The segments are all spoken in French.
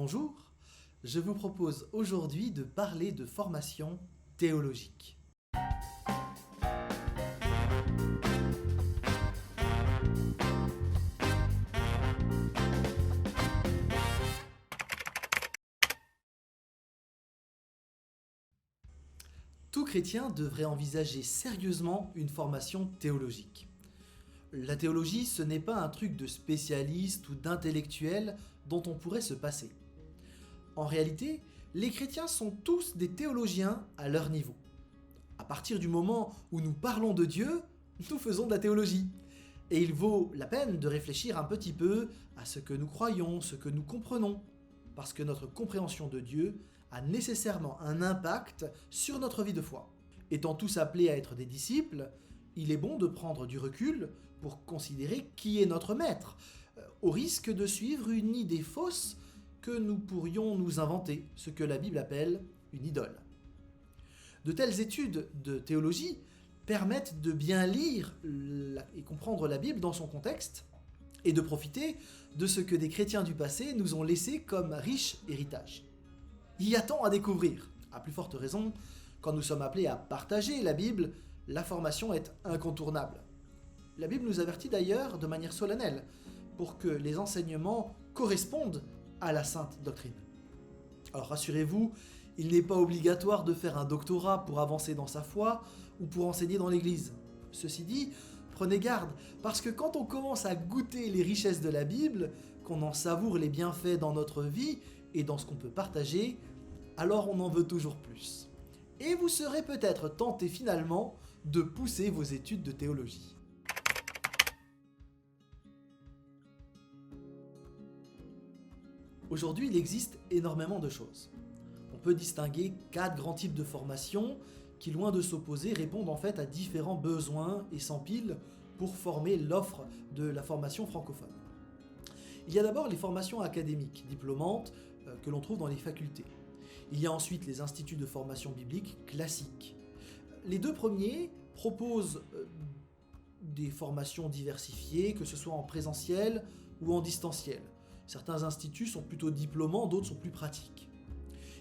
Bonjour, je vous propose aujourd'hui de parler de formation théologique. Tout chrétien devrait envisager sérieusement une formation théologique. La théologie, ce n'est pas un truc de spécialiste ou d'intellectuel dont on pourrait se passer. En réalité, les chrétiens sont tous des théologiens à leur niveau. À partir du moment où nous parlons de Dieu, nous faisons de la théologie. Et il vaut la peine de réfléchir un petit peu à ce que nous croyons, ce que nous comprenons, parce que notre compréhension de Dieu a nécessairement un impact sur notre vie de foi. Étant tous appelés à être des disciples, il est bon de prendre du recul pour considérer qui est notre maître, au risque de suivre une idée fausse que nous pourrions nous inventer, ce que la Bible appelle une idole. De telles études de théologie permettent de bien lire et comprendre la Bible dans son contexte et de profiter de ce que des chrétiens du passé nous ont laissé comme riche héritage. Il y a tant à découvrir. À plus forte raison, quand nous sommes appelés à partager la Bible, la formation est incontournable. La Bible nous avertit d'ailleurs de manière solennelle pour que les enseignements correspondent à la sainte doctrine. Alors rassurez-vous, il n'est pas obligatoire de faire un doctorat pour avancer dans sa foi ou pour enseigner dans l'Église. Ceci dit, prenez garde, parce que quand on commence à goûter les richesses de la Bible, qu'on en savoure les bienfaits dans notre vie et dans ce qu'on peut partager, alors on en veut toujours plus. Et vous serez peut-être tenté finalement de pousser vos études de théologie. Aujourd'hui, il existe énormément de choses. On peut distinguer 4 grands types de formations qui, loin de s'opposer, répondent en fait à différents besoins et s'empilent pour former l'offre de la formation francophone. Il y a d'abord les formations académiques, diplômantes, que l'on trouve dans les facultés. Il y a ensuite les instituts de formation biblique classiques. Les deux premiers proposent des formations diversifiées, que ce soit en présentiel ou en distanciel. Certains instituts sont plutôt diplômants, d'autres sont plus pratiques.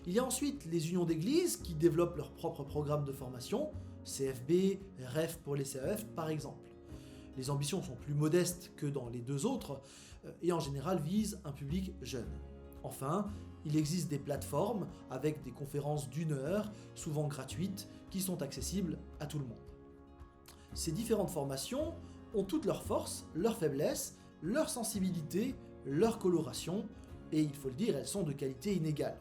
Il y a ensuite les unions d'église qui développent leur propre programme de formation, CFB, REF pour les CEF par exemple. Les ambitions sont plus modestes que dans les deux autres et en général visent un public jeune. Enfin, il existe des plateformes avec des conférences d'1 heure, souvent gratuites, qui sont accessibles à tout le monde. Ces différentes formations ont toutes leurs forces, leurs faiblesses, leur sensibilité, leur coloration, et il faut le dire, elles sont de qualité inégale.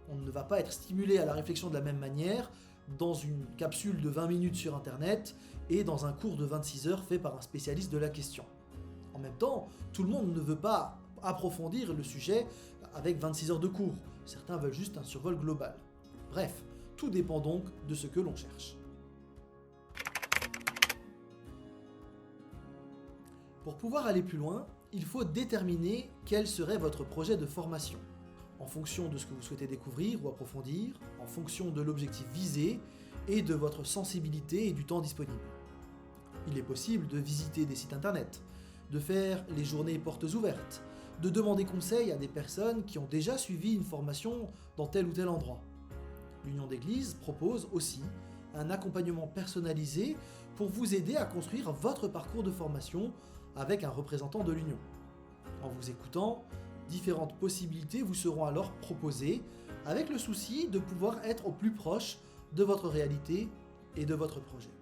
On ne va pas être stimulé à la réflexion de la même manière dans une capsule de 20 minutes sur internet et dans un cours de 26 heures fait par un spécialiste de la question. En même temps, tout le monde ne veut pas approfondir le sujet avec 26 heures de cours. Certains veulent juste un survol global. Bref, tout dépend donc de ce que l'on cherche. Pour pouvoir aller plus loin, il faut déterminer quel serait votre projet de formation, en fonction de ce que vous souhaitez découvrir ou approfondir, en fonction de l'objectif visé et de votre sensibilité et du temps disponible. Il est possible de visiter des sites internet, de faire les journées portes ouvertes, de demander conseil à des personnes qui ont déjà suivi une formation dans tel ou tel endroit. L'Union d'Église propose aussi un accompagnement personnalisé pour vous aider à construire votre parcours de formation avec un représentant de l'Union. En vous écoutant, différentes possibilités vous seront alors proposées avec le souci de pouvoir être au plus proche de votre réalité et de votre projet.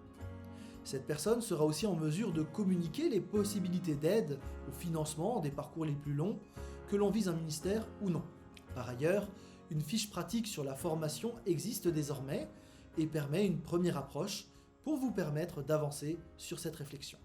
Cette personne sera aussi en mesure de communiquer les possibilités d'aide au financement des parcours les plus longs, que l'on vise un ministère ou non. Par ailleurs, une fiche pratique sur la formation existe désormais et permet une première approche pour vous permettre d'avancer sur cette réflexion.